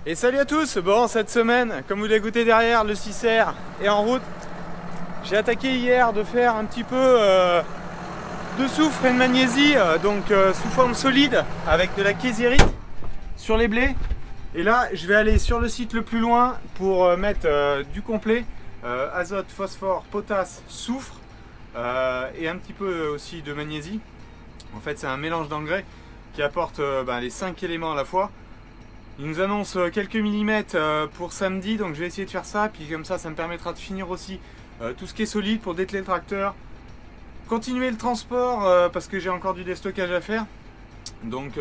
Et salut à tous. Bon, cette semaine, comme vous l'avez goûté derrière, le 6R est en route. J'ai attaqué hier de faire un petit peu de soufre et de magnésie, sous forme solide avec de la késérite sur les blés. Et là, je vais aller sur le site le plus loin pour mettre du complet, azote, phosphore, potasse, soufre et un petit peu aussi de magnésie. En fait, c'est un mélange d'engrais qui apporte les 5 éléments à la fois. Il nous annonce quelques millimètres pour samedi, donc je vais essayer de faire ça, puis comme ça me permettra de finir aussi tout ce qui est solide pour dételer le tracteur, continuer le transport parce que j'ai encore du déstockage à faire. Donc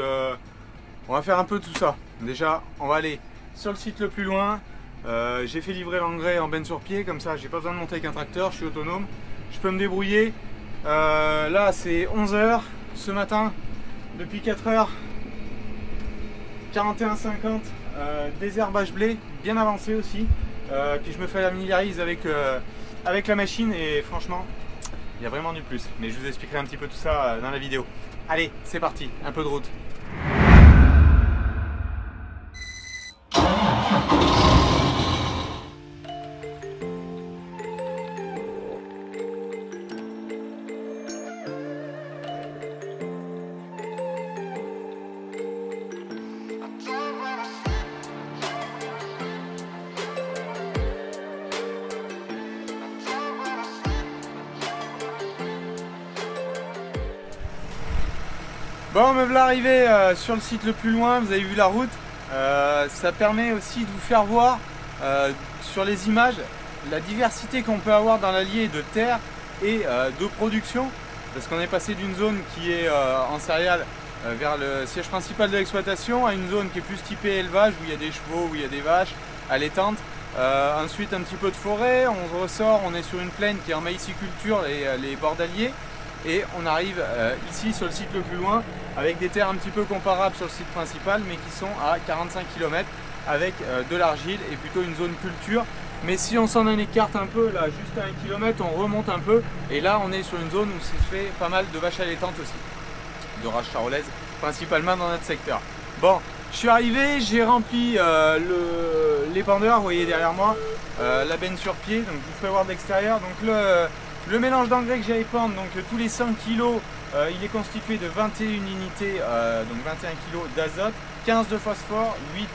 on va faire un peu tout ça. Déjà on va aller sur le site le plus loin. J'ai fait livrer l'engrais en benne sur pied, comme ça j'ai pas besoin de monter avec un tracteur, je suis autonome, je peux me débrouiller. Là c'est 11 h ce matin, depuis 4 h 41,50, désherbage blé bien avancé aussi, puis je me familiarise avec la machine et franchement il y a vraiment du plus, mais je vous expliquerai un petit peu tout ça dans la vidéo. Allez, c'est parti, un peu de route. Bon, me voilà arrivé sur le site le plus loin, vous avez vu la route. Ça permet aussi de vous faire voir sur les images la diversité qu'on peut avoir dans l'allier de terre et de production, parce qu'on est passé d'une zone qui est en céréales vers le siège principal de l'exploitation à une zone qui est plus typée élevage, où il y a des chevaux, où il y a des vaches allaitantes. Ensuite un petit peu de forêt, on ressort, on est sur une plaine qui est en maïsiculture, les bords d'allier. Et on arrive ici sur le site le plus loin avec des terres un petit peu comparables sur le site principal, mais qui sont à 45 km avec de l'argile et plutôt une zone culture. Mais si on s'en écarte un peu, là juste à 1 km, on remonte un peu et là on est sur une zone où se fait pas mal de vaches allaitantes aussi, de races charolaises principalement dans notre secteur. Bon, je suis arrivé, j'ai rempli l'épandeur, vous voyez derrière moi, la benne sur pied, donc je vous ferai voir de l'extérieur. Donc le mélange d'engrais que j'ai à épandre, donc tous les 5 kg, il est constitué de 21 unités, donc 21 kg d'azote, 15 de phosphore, 8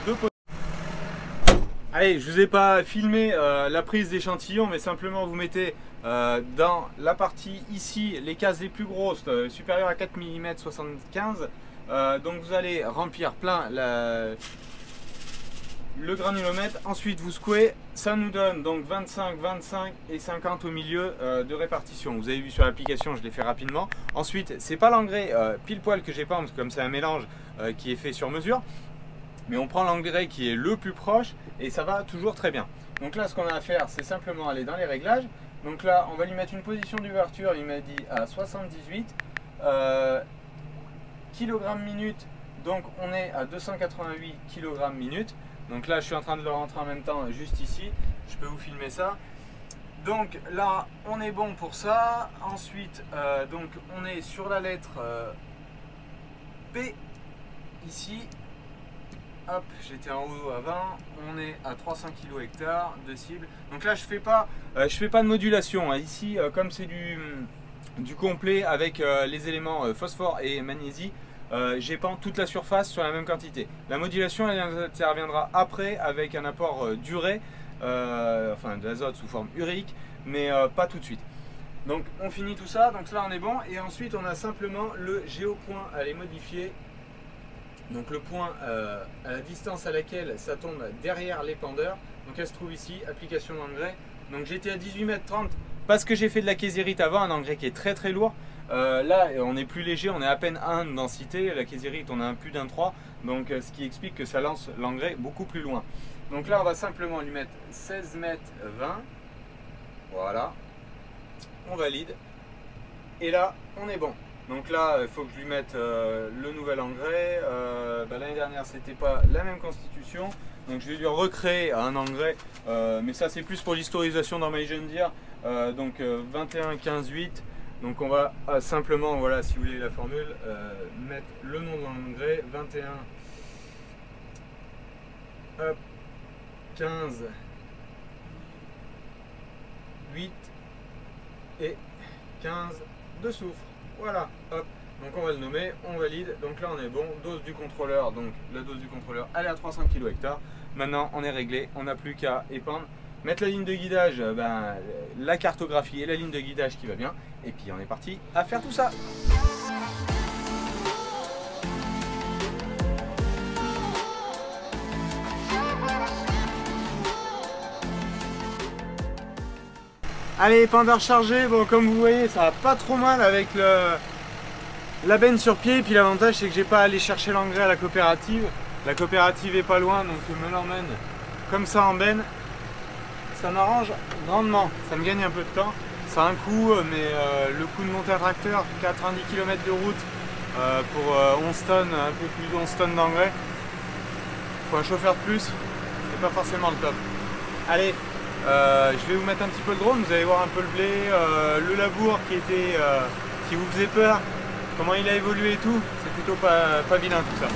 de potasse. Allez, je ne vous ai pas filmé la prise d'échantillon, mais simplement vous mettez dans la partie ici les cases les plus grosses, supérieures à 4 mm 75. Donc vous allez remplir plein le granulomètre, ensuite vous secouez, ça nous donne donc 25, 25 et 50 au milieu de répartition. Vous avez vu sur l'application, je l'ai fait rapidement. Ensuite, c'est pas l'engrais pile poil que j'ai pas, parce que comme c'est un mélange qui est fait sur mesure, mais on prend l'engrais qui est le plus proche et ça va toujours très bien. Donc là, ce qu'on a à faire, c'est simplement aller dans les réglages. Donc là, on va lui mettre une position d'ouverture, il m'a dit à 78 kg minute, donc on est à 288 kg minute. Donc là je suis en train de le rentrer en même temps juste ici, je peux vous filmer ça. Donc là on est bon pour ça. Ensuite donc on est sur la lettre P ici. Hop, j'étais en haut à 20, on est à 300 kg hectare de cible. Donc là je fais pas de modulation hein. Ici comme c'est du complet avec les éléments phosphore et magnésie, j'épand toute la surface sur la même quantité. La modulation elle interviendra après avec un apport d'urée, enfin de l'azote sous forme urique, mais pas tout de suite. Donc on finit tout ça, donc là on est bon, et ensuite on a simplement le géopoint à aller modifier. Donc le point à la distance à laquelle ça tombe derrière l'épandeur, donc elle se trouve ici, application d'engrais. Donc j'étais à 18,30 m parce que j'ai fait de la késérite avant, un engrais qui est très très lourd. Là on est plus léger, on est à peine 1 de densité, la késérite on a un plus d'1,3, donc ce qui explique que ça lance l'engrais beaucoup plus loin. Donc là on va simplement lui mettre 16,20 m, voilà, on valide, et là on est bon. Donc là il faut que je lui mette le nouvel engrais, l'année dernière c'était pas la même constitution, donc je vais lui recréer un engrais, mais ça c'est plus pour l'historisation dans My John Deere, donc 21 15 8. Donc on va simplement, voilà, si vous voulez la formule, mettre le nom de l'engrais, 21 hop, 15, 8 et 15 de soufre. Voilà, hop. Donc on va le nommer, on valide. Donc là on est bon. Dose du contrôleur, donc la dose du contrôleur, elle est à 300 kHz. Maintenant on est réglé, on n'a plus qu'à épandre, mettre la ligne de guidage, la cartographie et la ligne de guidage qui va bien. Et puis on est parti à faire tout ça. Allez, épandeur chargé, bon comme vous voyez ça va pas trop mal avec la benne sur pied. Et puis l'avantage c'est que j'ai pas à aller chercher l'engrais à la coopérative. La coopérative est pas loin donc je me l'emmène comme ça en benne. Ça m'arrange grandement, ça me gagne un peu de temps. Ça a un coût, mais le coût de monter un tracteur, 90 km de route pour 11 tonnes, un peu plus de 11 tonnes d'engrais. Faut un chauffeur de plus, c'est pas forcément le top. Allez, je vais vous mettre un petit peu le drone, vous allez voir un peu le blé, le labour qui vous faisait peur, comment il a évolué et tout, c'est plutôt pas vilain tout ça.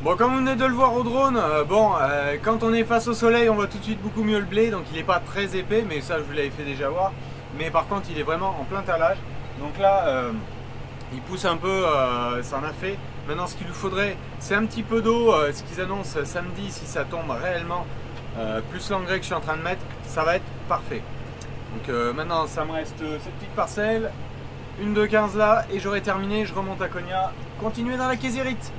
Bon, comme vous venez de le voir au drone, quand on est face au soleil, on voit tout de suite beaucoup mieux le blé, donc il n'est pas très épais, mais ça je vous l'avais fait déjà voir. Mais par contre, il est vraiment en plein talage. Donc là, il pousse un peu, ça en a fait. Maintenant, ce qu'il nous faudrait, c'est un petit peu d'eau, ce qu'ils annoncent samedi, si ça tombe réellement, plus l'engrais que je suis en train de mettre, ça va être parfait. Donc maintenant, ça me reste cette petite parcelle, une de 15 là, et j'aurai terminé, je remonte à Cognac, continuer dans la Kézérite.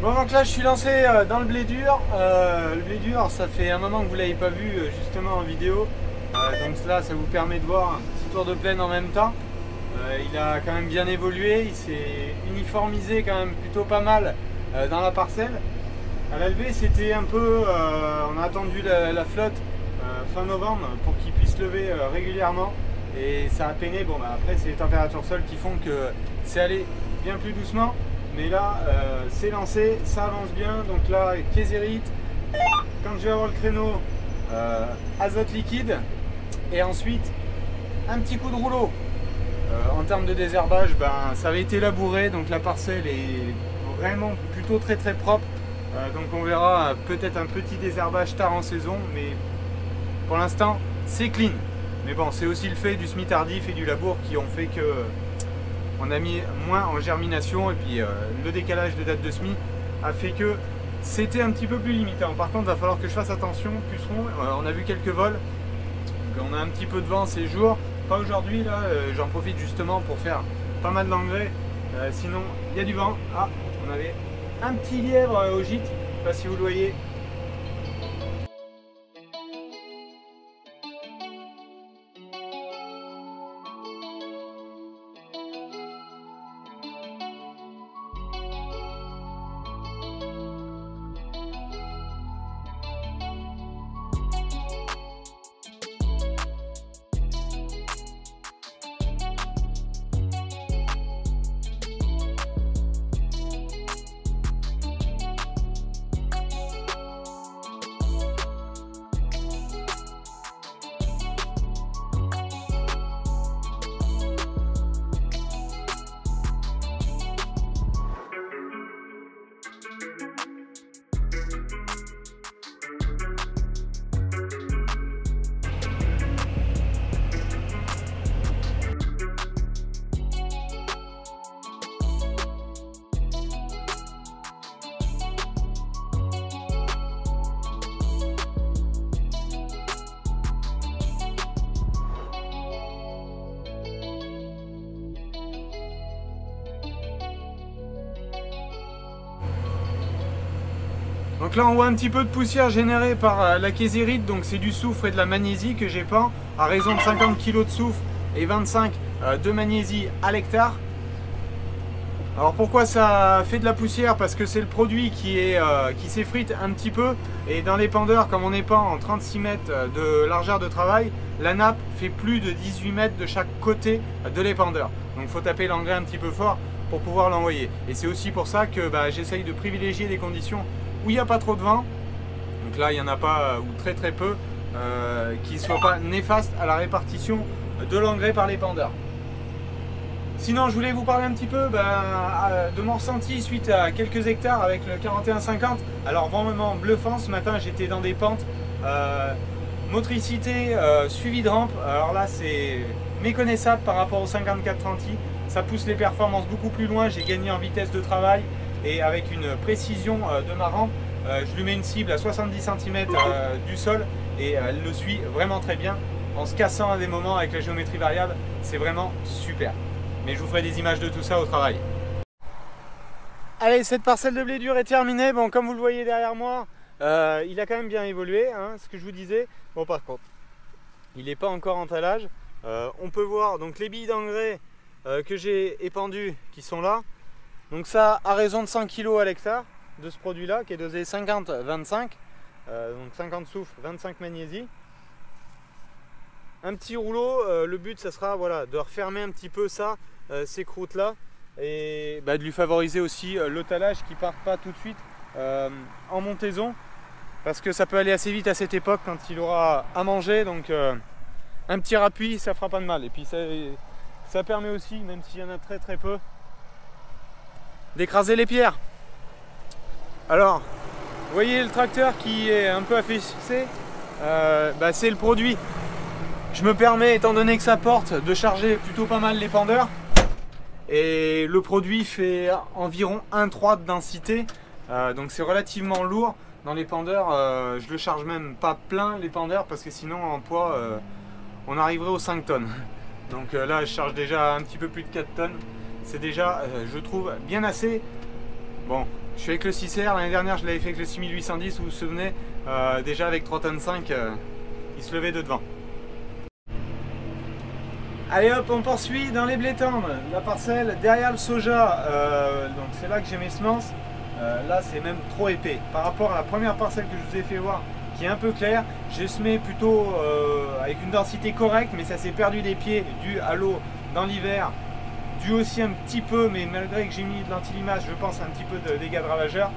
Bon, donc là je suis lancé dans le blé dur. Le blé dur, ça fait un moment que vous ne l'avez pas vu justement en vidéo. Donc là, ça vous permet de voir un petit tour de plaine en même temps. Il a quand même bien évolué, il s'est uniformisé quand même plutôt pas mal dans la parcelle. À la levée, c'était un peu... on a attendu la flotte fin novembre pour qu'il puisse lever régulièrement. Et ça a peiné. Bon, bah, après, c'est les températures sols qui font que c'est allé bien plus doucement. Mais là, c'est lancé, ça avance bien. Donc là, Kézérite, quand je vais avoir le créneau, azote liquide. Et ensuite, un petit coup de rouleau. En termes de désherbage, ben, ça avait été labouré, donc la parcelle est vraiment plutôt très propre. Donc on verra peut-être un petit désherbage tard en saison, mais pour l'instant c'est clean. Mais bon, c'est aussi le fait du semis tardif et du labour qui ont fait que on a mis moins en germination, et puis le décalage de date de semis a fait que c'était un petit peu plus limitant. Par contre, il va falloir que je fasse attention, pucerons. On a vu quelques vols, donc on a un petit peu de vent ces jours. Pas aujourd'hui, là, j'en profite justement pour faire pas mal d'engrais. Sinon, il y a du vent. Ah, on avait un petit lièvre au gîte, je sais pas si vous le voyez. Donc là on voit un petit peu de poussière générée par la kézérite, donc c'est du soufre et de la magnésie que j'épand à raison de 50 kg de soufre et 25 de magnésie à l'hectare. Alors pourquoi ça fait de la poussière? Parce que c'est le produit qui s'effrite un petit peu, et dans l'épandeur, comme on épand en 36 mètres de largeur de travail, la nappe fait plus de 18 mètres de chaque côté de l'épandeur. Donc il faut taper l'engrais un petit peu fort pour pouvoir l'envoyer. Et c'est aussi pour ça que j'essaye de privilégier des conditions où il n'y a pas trop de vent. Donc là il n'y en a pas, ou très peu, qui ne soient pas néfastes à la répartition de l'engrais par l'épandeur. Sinon, je voulais vous parler un petit peu de mon ressenti suite à quelques hectares avec le 4150. Alors vraiment bluffant, ce matin j'étais dans des pentes, motricité suivi de rampe. Alors là c'est méconnaissable par rapport au 5430i. Ça pousse les performances beaucoup plus loin, j'ai gagné en vitesse de travail et avec une précision de ma rampe. Je lui mets une cible à 70 cm du sol et elle le suit vraiment très bien en se cassant à des moments avec la géométrie variable. C'est vraiment super. Mais je vous ferai des images de tout ça au travail. Allez, cette parcelle de blé dur est terminée. Bon, comme vous le voyez derrière moi, il a quand même bien évolué, hein, ce que je vous disais. Bon, par contre, il n'est pas encore en talage. On peut voir donc les billes d'engrais que j'ai épandues qui sont là. Donc ça, à raison de 100 kg à l'hectare de ce produit-là, qui est dosé 50-25. Donc 50 soufre, 25 magnésie. Un petit rouleau, le but ça sera voilà, de refermer un petit peu ça, ces croûtes là, et de lui favoriser aussi le talage qui ne parte pas tout de suite en montaison, parce que ça peut aller assez vite à cette époque quand il aura à manger. Donc un petit rappui, ça fera pas de mal, et puis ça permet aussi, même s'il y en a très peu, d'écraser les pierres. Alors vous voyez le tracteur qui est un peu affaissé, c'est le produit. Je me permets, étant donné que ça porte, de charger plutôt pas mal l'épandeur. Et le produit fait environ 1,3 de densité. Donc c'est relativement lourd. Dans l'épandeur, je le charge même pas plein l'épandeur, parce que sinon en poids, on arriverait aux 5 tonnes. Donc là, je charge déjà un petit peu plus de 4 tonnes. C'est déjà, je trouve, bien assez. Bon, je suis avec le 6R. L'année dernière, je l'avais fait avec le 6810, vous vous souvenez. Déjà avec 3,5 tonnes, il se levait de devant. Allez hop, on poursuit dans les blés tendres, la parcelle derrière le soja, donc c'est là que j'ai mes semences. Là c'est même trop épais par rapport à la première parcelle que je vous ai fait voir, qui est un peu claire. J'ai semé plutôt avec une densité correcte, mais ça s'est perdu des pieds dû à l'eau dans l'hiver dû aussi un petit peu, mais malgré que j'ai mis de l'anti-limace, je pense un petit peu de dégâts de ravageurs.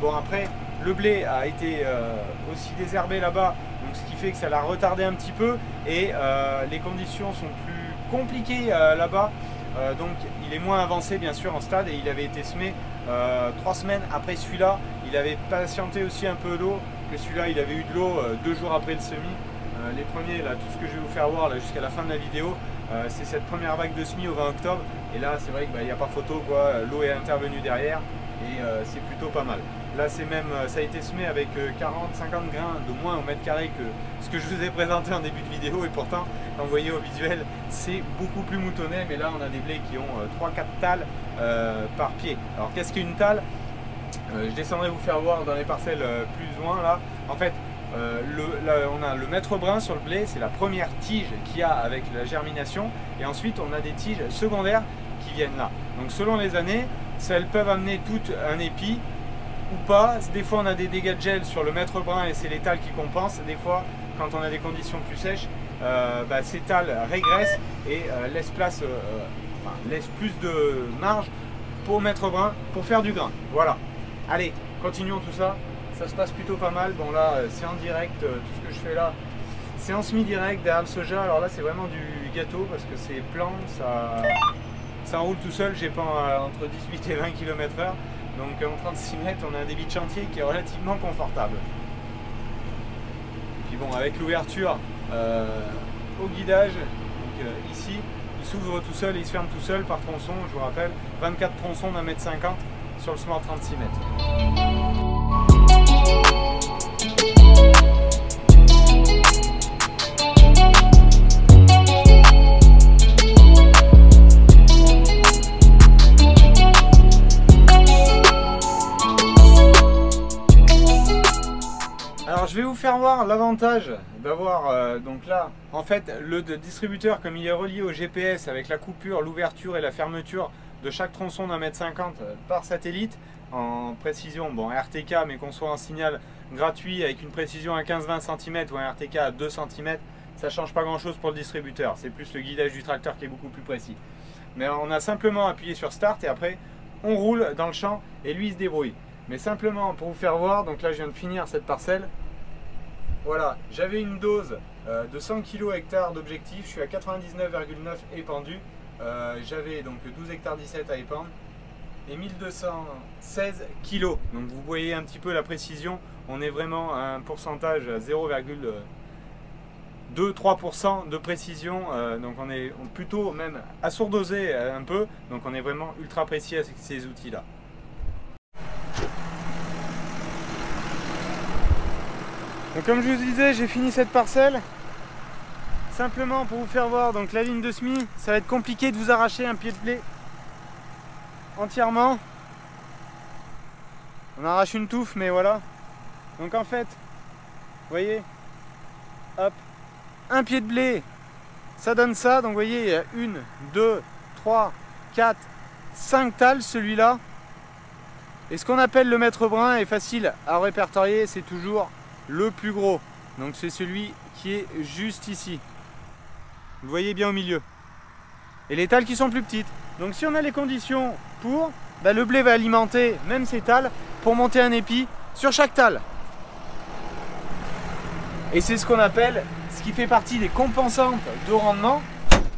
Bon après, le blé a été aussi désherbé là-bas, donc ce qui fait que ça l'a retardé un petit peu et les conditions sont plus compliquées là-bas. Donc il est moins avancé bien sûr en stade et il avait été semé 3 semaines après celui-là. Il avait patienté aussi un peu d'eau, mais celui-là il avait eu de l'eau 2 jours après le semis. Les premiers, là, tout ce que je vais vous faire voir jusqu'à la fin de la vidéo, c'est cette première vague de semis au 20 octobre. Et là c'est vrai qu'il n'y a pas photo, quoi. L'eau est intervenue derrière et c'est plutôt pas mal. Là c'est même, ça a été semé avec 40-50 grains de moins au mètre carré que ce que je vous ai présenté en début de vidéo, et pourtant quand vous voyez au visuel c'est beaucoup plus moutonné, mais là on a des blés qui ont 3-4 talles par pied. Alors qu'est-ce qu'une talle? Je descendrai vous faire voir dans les parcelles plus loin là. En fait on a le mètre brun sur le blé, c'est la première tige qu'il y a avec la germination, et ensuite on a des tiges secondaires qui viennent là. Donc selon les années, elles peuvent amener tout un épi ou pas. Des fois on a des dégâts de gel sur le mètre brun et c'est les talles qui compensent. Des fois quand on a des conditions plus sèches, ces talles régressent et laissent plus de marge pour mètre brun pour faire du grain. Voilà. Allez, continuons tout ça. Ça se passe plutôt pas mal. Bon là c'est en direct, tout ce que je fais là c'est en semi-direct derrière le soja. Alors là c'est vraiment du gâteau parce que c'est plan, ça enroule tout seul. J'ai pas entre 18 et 20 km/h. Donc en 36 mètres, on a un débit de chantier qui est relativement confortable. Et puis bon, avec l'ouverture au guidage, donc, ici, il s'ouvre tout seul et il se ferme tout seul par tronçon. Je vous rappelle, 24 tronçons d'1,50 m sur le Smart 36 mètres. Alors je vais vous faire voir l'avantage d'avoir donc là en fait le distributeur, comme il est relié au GPS avec la coupure, l'ouverture et la fermeture de chaque tronçon d'1,50 m par satellite en précision, bon RTK, mais qu'on soit en signal gratuit avec une précision à 15-20 cm ou un RTK à 2 cm, ça change pas grand chose pour le distributeur, c'est plus le guidage du tracteur qui est beaucoup plus précis. Mais on a simplement appuyé sur Start et après on roule dans le champ et lui il se débrouille. Mais simplement pour vous faire voir, donc là je viens de finir cette parcelle. Voilà, j'avais une dose de 100 kg hectare d'objectif, je suis à 99,9 épandus. J'avais donc 12 hectares 17 à épandre et 1216 kg. Donc vous voyez un petit peu la précision, on est vraiment à un pourcentage à 0,2-3% de précision. Donc on est plutôt même assourdosé un peu, donc on est vraiment ultra précis avec ces outils là. Donc comme je vous disais, j'ai fini cette parcelle. Simplement pour vous faire voir, donc la ligne de semis, ça va être compliqué de vous arracher un pied de blé entièrement. On arrache une touffe, mais voilà. Donc en fait, vous voyez, hop, un pied de blé, ça donne ça. Donc vous voyez, il y a 1, 2, 3, 4, 5 talles celui-là. Et ce qu'on appelle le mètre brun est facile à répertorier, c'est toujours le plus gros. Donc c'est celui qui est juste ici. Vous le voyez bien au milieu. Et les talles qui sont plus petites. Donc si on a les conditions pour, le blé va alimenter même ces talles pour monter un épi sur chaque talle. Et c'est ce qu'on appelle, ce qui fait partie des composantes de rendement.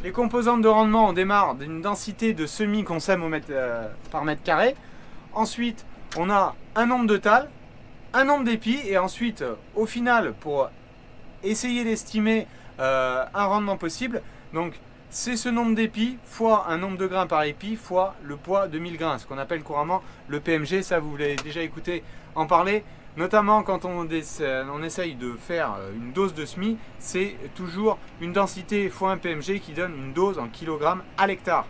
Les composantes de rendement, on démarre d'une densité de semis qu'on sème par mètre carré. Ensuite, on a un nombre de talles, un nombre d'épis, et ensuite, au final, pour essayer d'estimer un rendement possible, donc c'est ce nombre d'épis fois un nombre de grains par épi fois le poids de 1000 grains, ce qu'on appelle couramment le PMG. Ça, vous l'avez déjà écouté en parler, notamment quand on essaye de faire une dose de semis, c'est toujours une densité fois un PMG qui donne une dose en kilogrammes à l'hectare.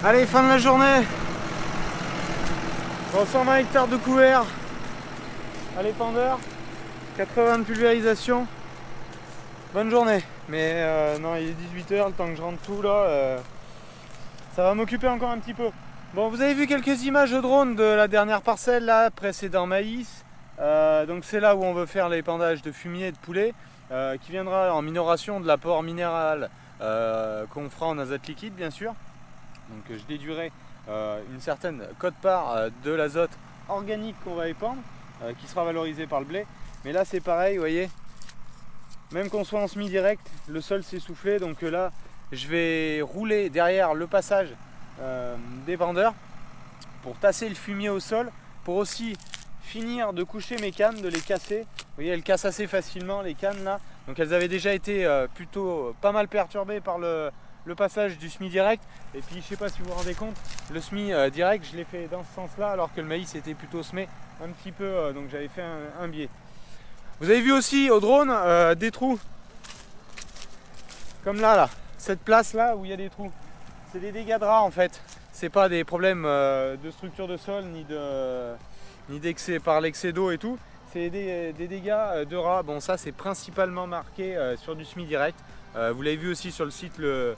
Allez, fin de la journée. 120 hectares de couvert à l'épandeur, 80 de pulvérisation. Bonne journée. Mais non, il est 18 h, le temps que je rentre tout là, ça va m'occuper encore un petit peu. Bon, vous avez vu quelques images de drone de la dernière parcelle là, précédent maïs. Donc c'est là où on veut faire l'épandage de fumier et de poulet, qui viendra en minoration de l'apport minéral qu'on fera en azote liquide bien sûr. Donc je déduirai une certaine quote-part de l'azote organique qu'on va épandre, qui sera valorisé par le blé. Mais là c'est pareil, vous voyez, même qu'on soit en semi-direct, le sol s'est soufflé. Donc là je vais rouler derrière le passage d'épandeur pour tasser le fumier au sol, pour aussi finir de coucher mes cannes, de les casser. Vous voyez, elles cassent assez facilement les cannes là. Donc elles avaient déjà été plutôt pas mal perturbées par le passage du semi direct. Et puis je sais pas si vous vous rendez compte, le semi direct je l'ai fait dans ce sens là, alors que le maïs était plutôt semé un petit peu, donc j'avais fait un biais. Vous avez vu aussi au drone des trous comme là, cette place là où il y a des trous, c'est des dégâts de rats en fait. C'est pas des problèmes de structure de sol ni d'excès par l'excès d'eau et tout, c'est des dégâts de rats. Bon, ça c'est principalement marqué sur du semi direct. Vous l'avez vu aussi sur le site le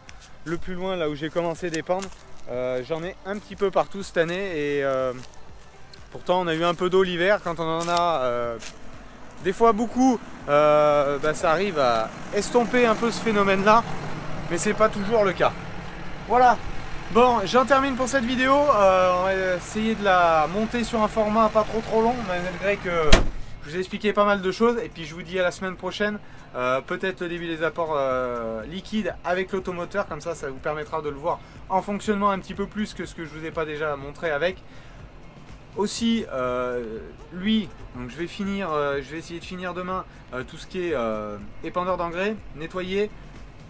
plus loin, là où j'ai commencé d'épandre. J'en ai un petit peu partout cette année et pourtant on a eu un peu d'eau l'hiver. Quand on en a des fois beaucoup, ça arrive à estomper un peu ce phénomène là, mais c'est pas toujours le cas. Voilà. Bon, j'en termine pour cette vidéo. On va essayer de la monter sur un format pas trop long, malgré que je vous ai expliqué pas mal de choses. Et puis je vous dis à la semaine prochaine, peut-être le début des apports liquides avec l'automoteur. Comme ça vous permettra de le voir en fonctionnement un petit peu plus que ce que je vous ai pas déjà montré avec. Aussi, lui, donc je vais essayer de finir demain tout ce qui est épandeur d'engrais, nettoyer.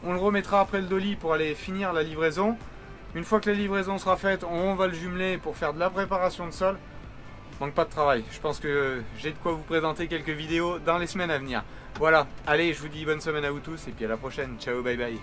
On le remettra après le dolly pour aller finir la livraison. Une fois que la livraison sera faite, on va le jumeler pour faire de la préparation de sol. Manque pas de travail. Je pense que j'ai de quoi vous présenter quelques vidéos dans les semaines à venir. Voilà, allez, je vous dis bonne semaine à vous tous et puis à la prochaine. Ciao, bye bye.